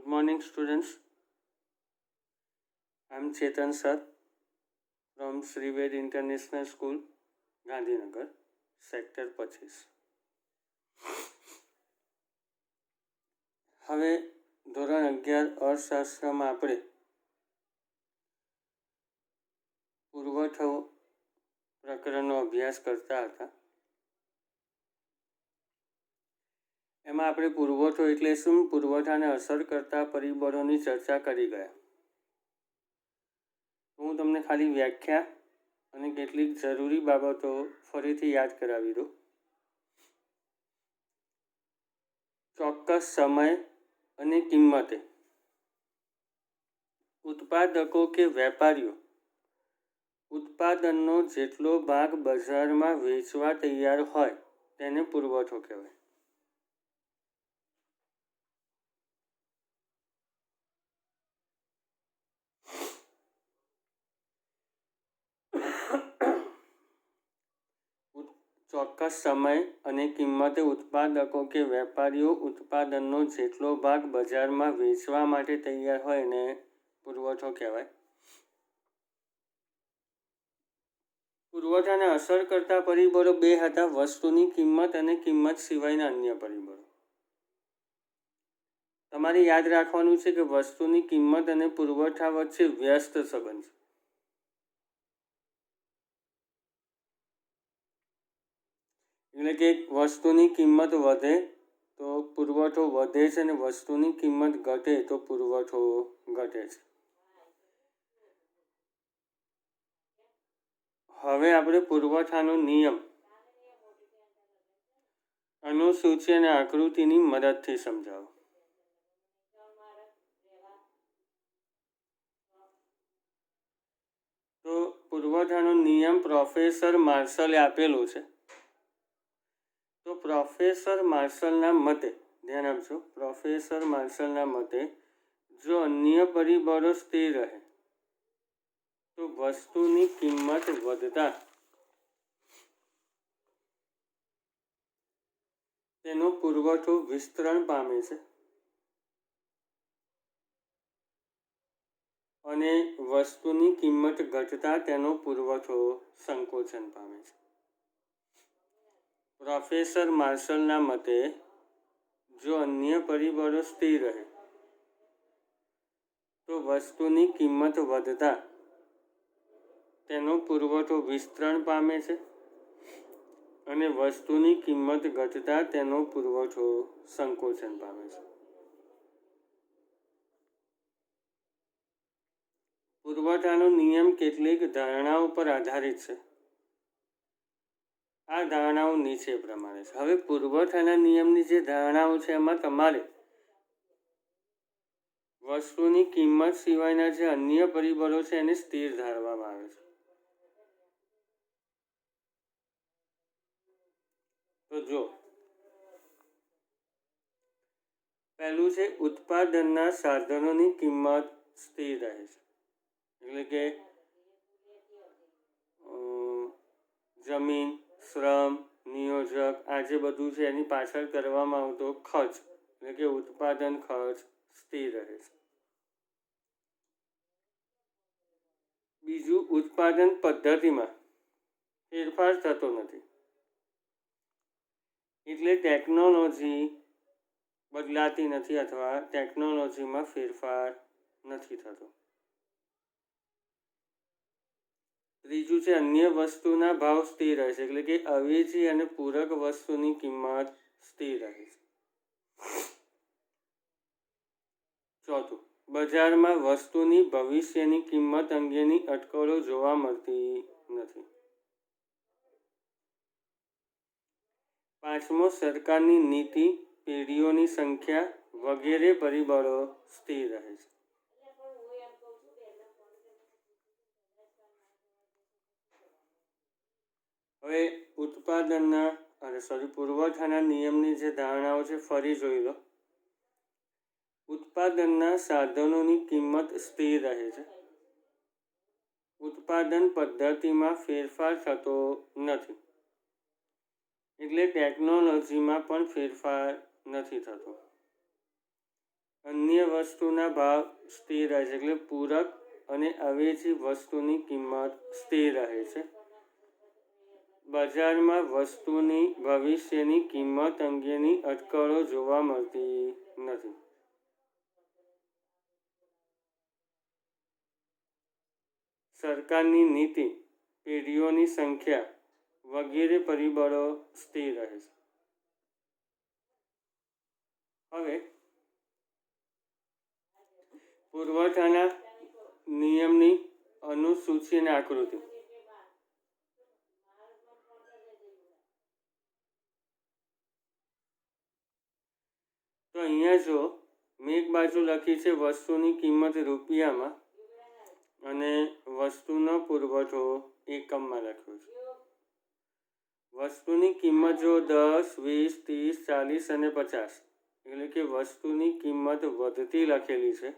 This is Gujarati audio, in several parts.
Good morning, students. I am Chetan sir from Srived International School, Gandhinagar, Sector 25. હવે ધોરણ 11 અર્થશાસ્ત્રમાં આપણે પુરવઠો પ્રકરણનો અભ્યાસ કરતા હતા. એમાં આપણે પુરવઠો એટલે શું, પુરવઠાને અસર કરતા પરિબળોની ચર્ચા કરી ગયા. હું તમને ખાલી વ્યાખ્યા અને કેટલીક જરૂરી બાબતો ફરીથી યાદ કરાવી દઉં. ચોક્કસ સમય અને કિંમતે ઉત્પાદકો કે વેપારીઓ ઉત્પાદનનો જેટલો ભાગ બજારમાં વેચવા તૈયાર હોય તેને પુરવઠો કહેવાય. ચોક્કસ સમય અને કિંમતે ઉત્પાદકો કે વેપારીઓ ઉત્પાદનનો જેટલો ભાગ બજારમાં વેચવા માટે તૈયાર હોય એને પુરવઠો કહેવાય. પુરવઠાને અસર કરતા પરિબળો બે હતા, વસ્તુની કિંમત અને કિંમત સિવાયના અન્ય પરિબળો. તમારે યાદ રાખવાનું છે કે વસ્તુની કિંમત અને પુરવઠા વચ્ચે વ્યસ્ત સંબંધ છે. એટલે કે વસ્તુની કિંમત વધે તો પુરવઠો વધે છે અને વસ્તુની કિંમત ઘટે તો પુરવઠો ઘટે છે. હવે આપણે પુરવઠાનો નિયમ અનુસૂચિ અને આકૃતિની મદદથી સમજાવો. તો પુરવઠાનો નિયમ પ્રોફેસર માર્શલે આપેલો છે. તો પ્રોફેસર માર્શલના મતે, ધ્યાન આપજો, પ્રોફેસર માર્શલના મતે જો અન્ય પરિબળો સ્થિર રહે તો વસ્તુની કિંમત વધતા તેનો પુરવઠો વિસ્તરણ પામે છે અને વસ્તુની કિંમત ઘટતા તેનો પુરવઠો સંકોચન પામે છે. પ્રોફેસર માર્શલના મતે જો અન્ય પરિબળો સ્થિર રહે તો વસ્તુની કિંમત વધતા તેનો પુરવઠો વિસ્તરણ પામે છે અને વસ્તુની કિંમત ઘટતા તેનો પુરવઠો સંકોચન પામે છે. પુરવઠાનો નિયમ કેટલીક ધારણાઓ પર આધારિત છે. આ ધારણાઓ નીચે પ્રમાણે છે. હવે પુરવઠાના નિયમની જે ધારણાઓ છે એમાં તમારે વસ્તુની કિંમત સિવાયના જે અન્ય પરિબળો છે એને સ્થિર ધારવામાં આવે છે. તો જો પહેલું છે ઉત્પાદનના સાધનોની કિંમત સ્થિર રહે છે. એટલે કે જમીન, શ્રમ, નિયોજક, આ જે બધું છે એની પાછળ કરવામાં આવતો ખર્ચ એટલે કે ઉત્પાદન ખર્ચ સ્થિર રહે છે. બીજું, ઉત્પાદન પદ્ધતિમાં ફેરફાર થતો નથી. એટલે ટેકનોલોજી બદલાતી નથી અથવા ટેકનોલોજીમાં ફેરફાર નથી થતો. ત્રીજું છે અન્ય વસ્તુના ભાવ સ્થિર રહે છે. એટલે કે અવેજી અને પૂરક વસ્તુની કિંમત સ્થિર રહે છે. ચોથું, બજારમાં વસ્તુની ભવિષ્યની કિંમત અંગેની અટકળો જોવા મળતી નથી. પાંચમો, સરકારની નીતિ, પેઢીઓની સંખ્યા વગેરે પરિબળો સ્થિર રહે છે. હવે પુરવઠાના નિયમની જે ધારણાઓ છે ફરી જોઈ લો. ઉત્પાદનના સાધનોની કિંમત સ્થિર રહે છે. ઉત્પાદન પદ્ધતિમાં ફેરફાર થતો નથી. એટલે ટેકનોલોજીમાં પણ ફેરફાર નથી થતો. અન્ય અન્ય વસ્તુના ભાવ સ્થિર રહે છે, એટલે પૂરક અને અવેજી વસ્તુની કિંમત સ્થિર રહે છે. બજારમાં વસ્તુની ભવિષ્યની કિંમત અંગેની અટકળો જોવા મળતી નથી. સરકારની નીતિ, પેઢીઓની સંખ્યા વગેરે પરિબળો સ્થિર રહે છે. હવે પુરવઠાના નિયમની અનુસૂચિ અને આકૃતિ. તો અહીંયા જો મેં એક બાજુ લખી છે વસ્તુની કિંમત રૂપિયામાં અને વસ્તુનો પુરવઠો એકમમાં લખ્યો છે. વસ્તુની કિંમત જો 10, 20, 30, 40 અને 50, એટલે કે વસ્તુની કિંમત વધતી લખેલી છે.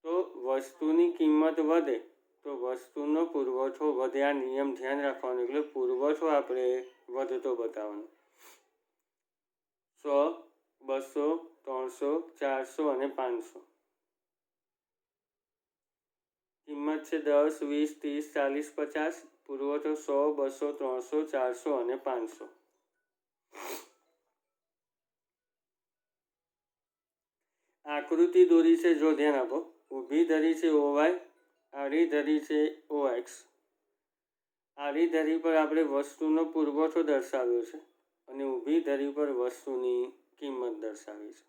તો વસ્તુની કિંમત વધે તો વસ્તુનો પુરવઠો વધે. આ નિયમ ધ્યાન રાખવાનો, એટલે પુરવઠો આપણે વધતો બતાવવાનો. 100, 200, 300, 400 અને 500. કિંમત છે 10, 20, 30, 40, 50. પુરવઠો 100, 200, 300, 400 અને 500. આકૃતિ દોરી છે, જો ધ્યાન આપો. ઊભી ધરી છે OY, આડી ધરી છે OX. આડી ધરી પર આપણે વસ્તુનો પુરવઠો દર્શાવ્યો છે અને ઊભી ધરી પર વસ્તુની કિંમત દર્શાવી છે.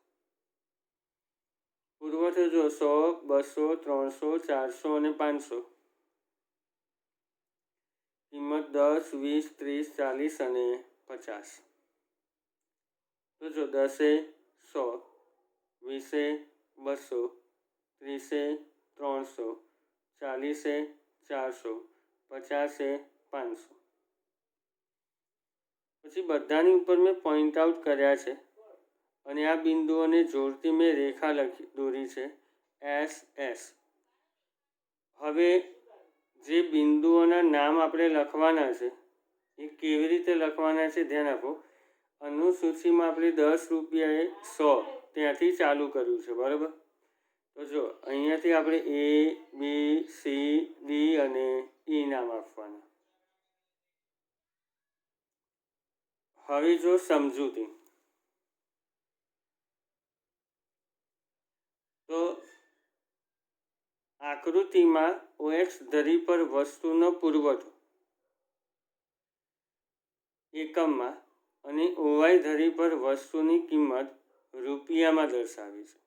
પુરવઠો જો 100, 200, 300, 400 અને 500. કિંમત 10, 20, 30, 40 અને 50. તો જો 10 100, 20 200, 30 300, 40 400, 50 500. પછી બધાની ઉપર મેં પોઈન્ટ આઉટ કર્યા છે અને આ બિંદુઓને જોડતી મેં રેખા દોરી છે SS. હવે જે બિંદુઓના નામ આપણે લખવાના છે એ કેવી રીતે લખવાના છે ધ્યાન આપો. અનુસૂચિમાં આપણે 10 રૂપિયાએ 100 ત્યાંથી ચાલુ કર્યું છે, બરાબર. તો જો અહીંયાથી આપણે A, B, C, D અને E નામ આપવાના. હવે જો સમજૂતી, તો આકૃતિમાં OX ધરી પર વસ્તુનો પુરવઠો એકમમાં અને OY ધરી પર વસ્તુની કિંમત રૂપિયામાં દર્શાવી છે.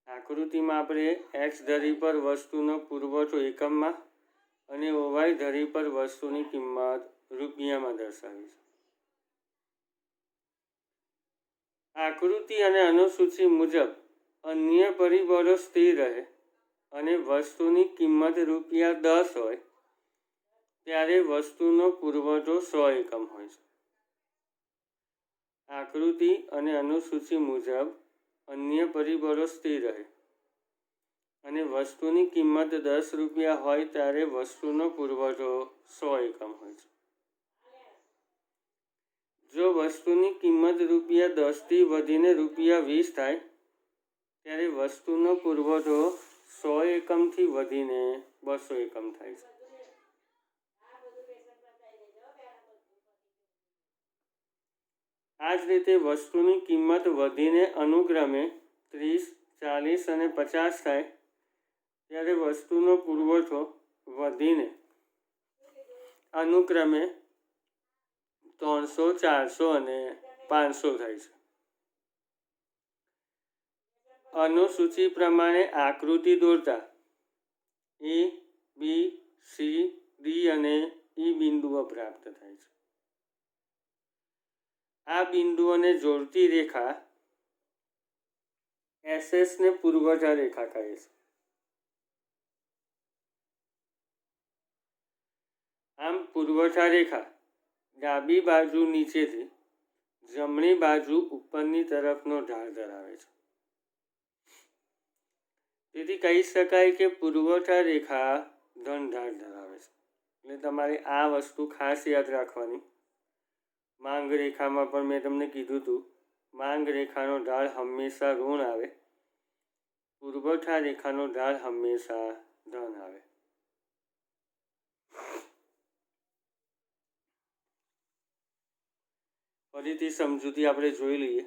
આકૃતિમાં આપણે X ધરી પર વસ્તુનો પુરવઠો એકમમાં અને OY ધરી પર વસ્તુની કિંમત રૂપિયામાં દર્શાવી છે. આકૃતિ અને અનુસૂચિ મુજબ અન્ય પરિબળો સ્થિર રહે અને વસ્તુની કિંમત રૂપિયા 10 હોય ત્યારે વસ્તુનો પુરવઠો 100 એકમ હોય છે. આકૃતિ અને અનુસૂચિ મુજબ અન્ય પરિબળો સ્થિર રહે અને વસ્તુની કિંમત 10 રૂપિયા હોય ત્યારે વસ્તુનો પુરવઠો 100 એકમ હોય છે. જો વસ્તુની કિંમત રૂપિયા 10થી વધીને રૂપિયા 20 થાય ત્યારે વસ્તુનો પુરવઠો 100 એકમથી વધીને 200 એકમ થાય છે. આ જ રીતે વસ્તુની કિંમત વધીને અનુક્રમે 30, 40 અને 50 થાય ત્યારે વસ્તુનો પુરવઠો વધીને અનુક્રમે 300, 400 અને 500 થાય છે. અનુસૂચિ પ્રમાણે આકૃતિ દોરતા A, B, C, D અને E બિંદુઓ પ્રાપ્ત થાય છે. આ બિંદુઓને જોડતી રેખા SS ને પુરવઠા રેખા કહે છે. આમ પુરવઠા રેખા ડાબી બાજુ નીચેથી જમણી બાજુ ઉપરની તરફનો ઢાળ ધરાવે છે. તેથી કહી શકાય કે પુરવઠા રેખા ધન ઢાળ ધરાવે છે. એટલે તમારે આ વસ્તુ ખાસ યાદ રાખવાની. માંગ રેખામાં પણ મેં તમને કીધું હતું માંગ રેખાનો ઢાળ હંમેશા ઋણ આવે, પુરવઠા રેખાનો ઢાળ હંમેશા ધન આવે. ફરીથી સમજૂતી આપણે જોઈ લઈએ.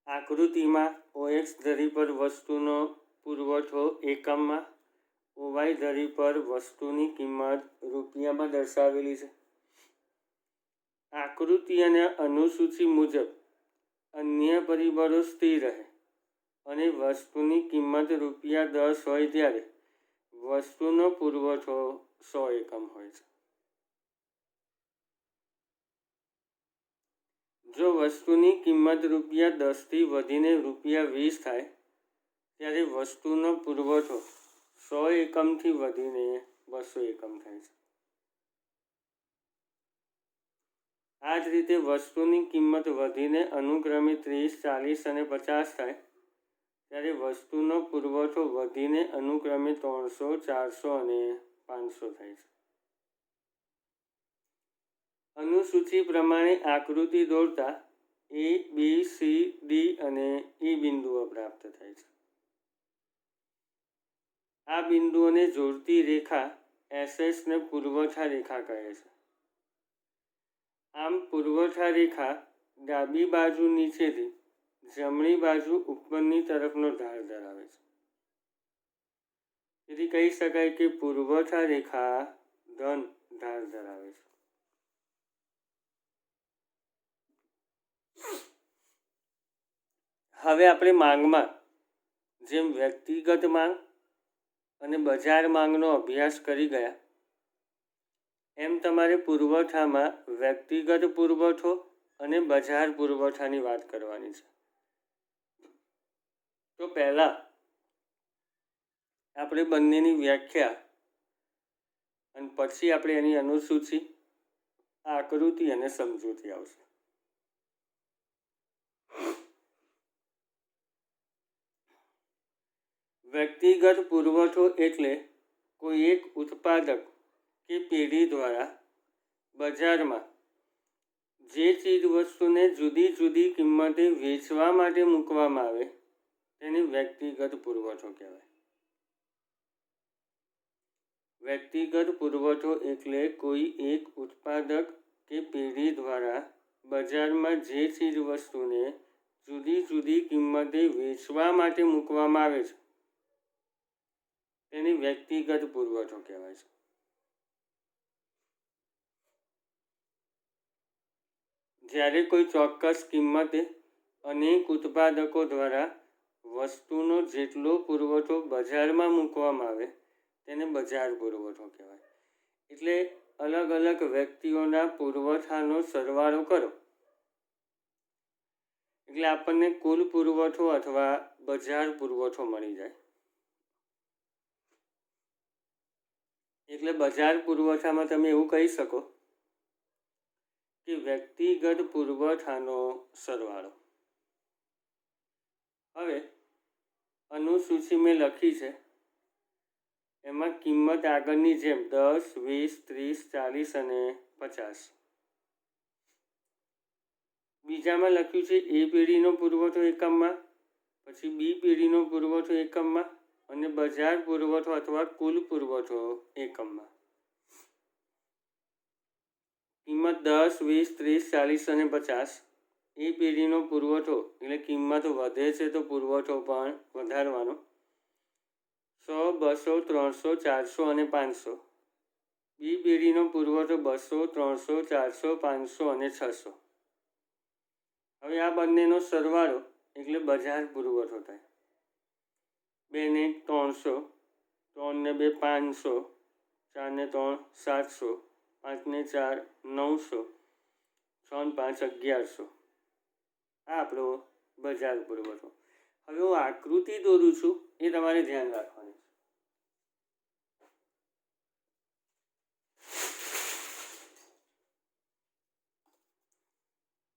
આકૃતિમાં OX ધરી પર વસ્તુનો પુરવઠો એકમમાં, OY ધરી પર વસ્તુની કિંમત રૂપિયામાં દર્શાવેલી છે. આકૃતિ અને અનુસૂચિ મુજબ અન્ય પરિબળો સ્થિર રહે અને વસ્તુની કિંમત ₹10 હોય ત્યારે વસ્તુનો પુરવઠો 100 એકમ હોય છે. જો વસ્તુની કિંમત ₹10 થી વધીને ₹20 થાય ત્યારે વસ્તુનો પુરવઠો 100 એકમથી વધીને 200 એકમ થાય છે. આ જ રીતે વસ્તુની કિંમત વધીને અનુક્રમે 30, 40 અને 50 થાય ત્યારે વસ્તુનો પુરવઠો વધીને અનુક્રમે 300, 400 અને 500 થાય છે. અનુસૂચિ પ્રમાણે આકૃતિ દોરતા A, B, C, D અને E બિંદુઓ પ્રાપ્ત થાય છે. આ બિંદુઓને જોડતી રેખા SS ને પુરવઠા રેખા કહે છે. આમ પુરવઠા રેખા ડાબી બાજુ નીચેથી જમણી બાજુ ઉપરની તરફનો ઢાળ ધરાવે છે. તેથી કહી શકાય કે પુરવઠા રેખા ધન ઢાળ ધરાવે છે. હવે આપણે માંગમાં જેમ વ્યક્તિગત માંગ અને બજાર માંગનો અભ્યાસ કરી ગયા એમ તમારે પુરવઠામાં વ્યક્તિગત પુરવઠો અને બજાર પુરવઠાની વાત કરવાની છે. તો પહેલાં આપણે બંનેની વ્યાખ્યા અને પછી આપણે એની અનુસૂચિ, આકૃતિ અને સમજૂતી આવશે. વ્યક્તિગત પુરવઠો એટલે કોઈ એક ઉત્પાદક કે પેઢી દ્વારા બજારમાં જે ચીજ વસ્તુને જુદી જુદી કિંમતે વેચવા માટે મૂકવામાં આવે તેને વ્યક્તિગત પુરવઠો કહેવાય. વ્યક્તિગત પુરવઠો એટલે કોઈ એક ઉત્પાદક કે પેઢી દ્વારા બજારમાં જે ચીજ વસ્તુને જુદી જુદી કિંમતે વેચવા માટે મૂકવામાં આવે છે તેને વ્યક્તિગત પુરવઠો કહેવાય છે. જ્યારે કોઈ ચોક્કસ કિંમતે અનેક ઉત્પાદકો દ્વારા વસ્તુનો જેટલો પુરવઠો બજારમાં મૂકવામાં આવે તેને બજાર પુરવઠો કહેવાય. એટલે અલગ અલગ વ્યક્તિઓના પુરવઠાનો સરવાળો કરો એટલે આપણને કુલ પુરવઠો અથવા બજાર પુરવઠો મળી જાય. એટલે બજાર પુરવઠામાં તમે એવું કહી શકો કે વ્યક્તિગત પુરવઠાનો સરવાળો. હવે અનુસૂચિ મેં લખી છે એમાં કિંમત આગળની જેમ 10, 20, 30, 40 અને 50. બીજામાં લખ્યું છે A પેઢીનો પુરવઠો એકમમાં, પછી B પેઢીનો પુરવઠો એકમમાં અને બજાર પુરવઠો અથવા કુલ પુરવઠો એકમમાં. કિંમત 10, 20, 30, 40 અને 50. એ પેઢીનો પુરવઠો એટલે કિંમત વધે છે તો પુરવઠો પણ વધારવાનો. 100, 200, 300, 400 અને 500. બી પેઢીનો પુરવઠો 200, 300, 400, 500 અને 600. હવે આ બંનેનો સરવાળો એટલે બજાર પુરવઠો થાય. 2 ને 1 300, 3 ને 2 500, 4 ને 3 700, 5 ને 4 900, 6 ને 5 1100. આ આપણો બજાર પુરવઠો. હવે હું આકૃતિ દોરું છું એ તમારે ધ્યાન રાખવાની છે.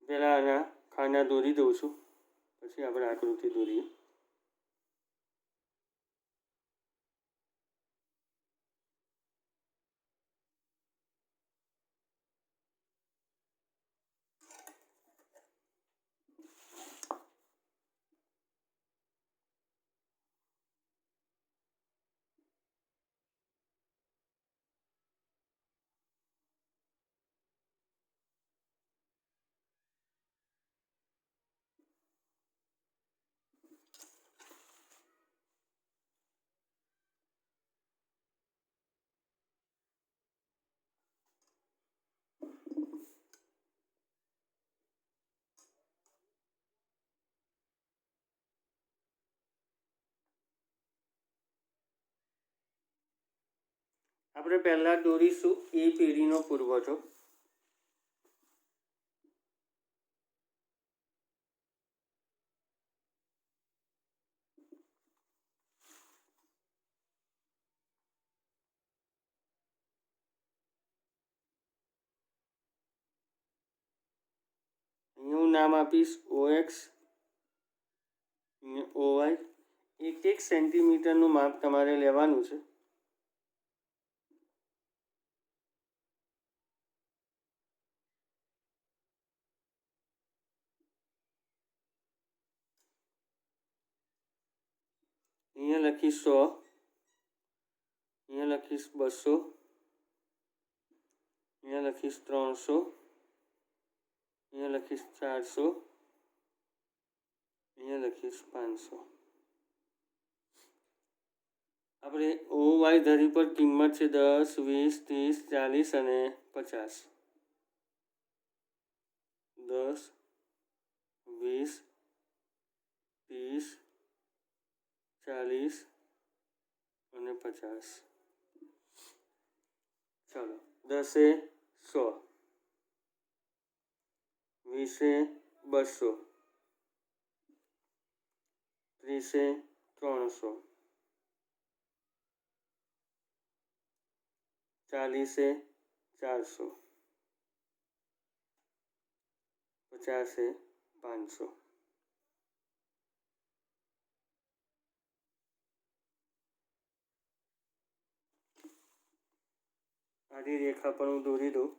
પહેલાં આના ખાના દોરી દઉં છું, પછી આપણે આકૃતિ દોરીએ. આપણે પહેલાં દોરીશું એ પેઢીનો પુરવઠો. અહીંયા હું નામ આપીશ OX, OY. 1 સેન્ટીમીટરનું માપ તમારે લેવાનું છે. અહીંયા લખીશ 100, અહીંયા લખીશ 200, અહીંયા લખીશ 300, અહીંયા લખીશ 400, અહીંયા લખીશ 500. આપણે OY ધરી પર કિંમત છે 10, 20, 30, 40 અને 50. 10, 20, 30, 40 અને 50. ચાલો, 10 100, 20 200, 30 300, 40 400, 50 500. આડી રેખા પણ હું દોરી દઉં.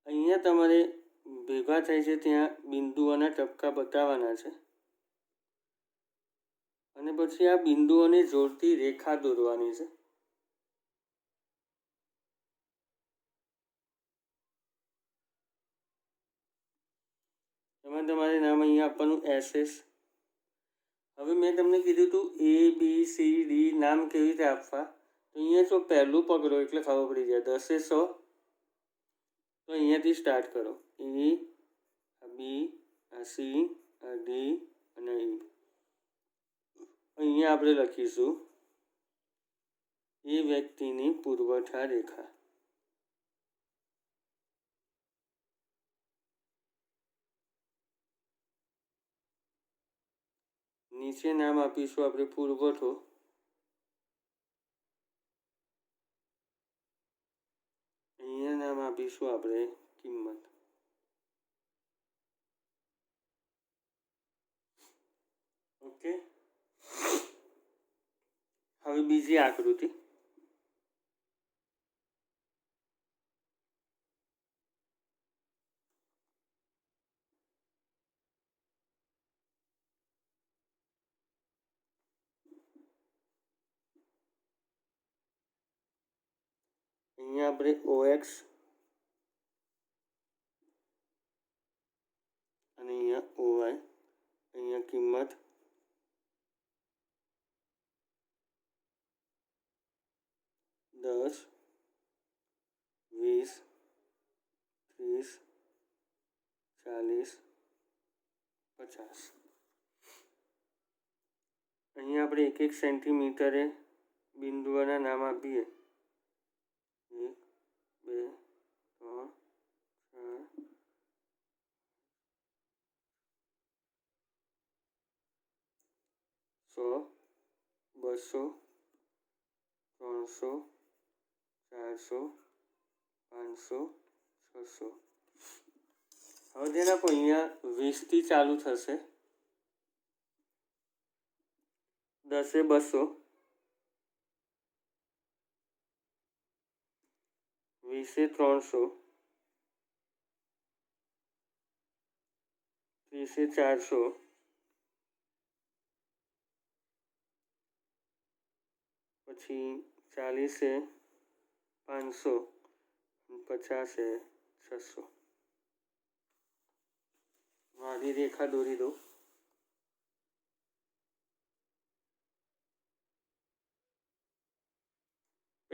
અહીંયા તમારે ભેગા થાય છે ત્યાં બિંદુઓના ટપકા બતાવવાના છે અને પછી આ બિંદુઓને જોડતી રેખા દોરવાની છે. એમાં તમારે નામ અહીંયા આપવાનું SS. હવે મેં તમને કીધું હતું ABCD નામ કેવી રીતે આપવા, તો અહીંયા જો પહેલું પકડો એટલે ખબર પડી જાય. 10 100, તો અહીંયાથી સ્ટાર્ટ કરો. A, B, C, D અને E. અહીંયા આપણે લખીશું એ વ્યક્તિની પુરવઠા રેખા. નીચે નામ આપીશું આપણે પુરવઠો. અહીંયા નામ આપીશું આપણે કિંમત. ઓકે, હવે બીજી આકૃતિ. અહીંયા આપણે OX અને અહીંયા OY. અહીંયા કિંમત 10, 20, 30, 40, 50. અહીંયા આપણે 1 સેન્ટીમીટરે બિંદુઓના નામ આપીએ. 1 2 3 4 100, 200, 300, 400, 500, 600. હવે ધ્યાન આપો, અહીંયા 20થી ચાલુ થશે. 10 200, 20 300, 30 400, પછી 40 500, 50 600. આડી રેખા દોરી દો.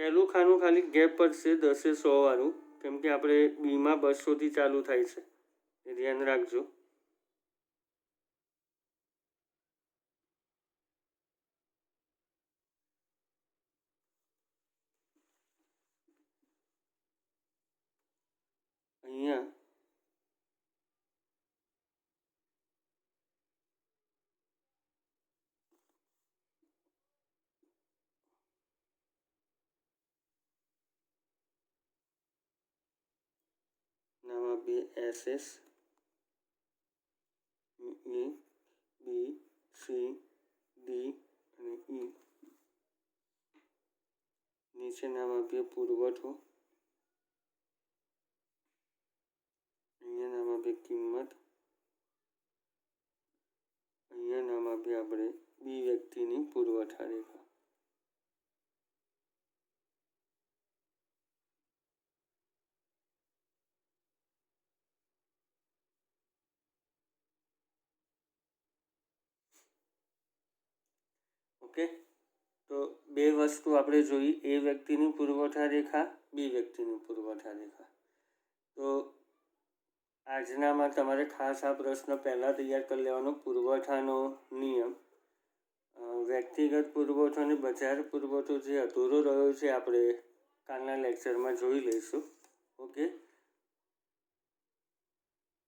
પહેલું ખાનું ખાલી ગેપ પડશે 10 100 વાળું, કેમ કે આપણે બીમાં 200થી ચાલુ થાય છે, એ ધ્યાન રાખજો. અહીંયા નામ આપીએ SS, A, B, C, D અને E. નીચે નામ આપીએ પુરવઠો, અહીંયા નામ આપીએ કિંમત, અહીંયા નામ આપીએ આપણે બી વ્યક્તિની પુરવઠા રેખા. ઓકે, તો બે વસ્તુ આપણે જોઈ, એ વ્યક્તિની પુરવઠા રેખા, બી વ્યક્તિની પુરવઠા રેખા. તો આજનામાં તમારે ખાસ આ પ્રશ્ન પહેલાં તૈયાર કરી લેવાનો, પુરવઠાનો નિયમ. વ્યક્તિગત પુરવઠો અને બજાર પુરવઠો જે અધૂરો રહ્યો છે આપણે કાલના લેક્ચરમાં જોઈ લઈશું. ઓકે.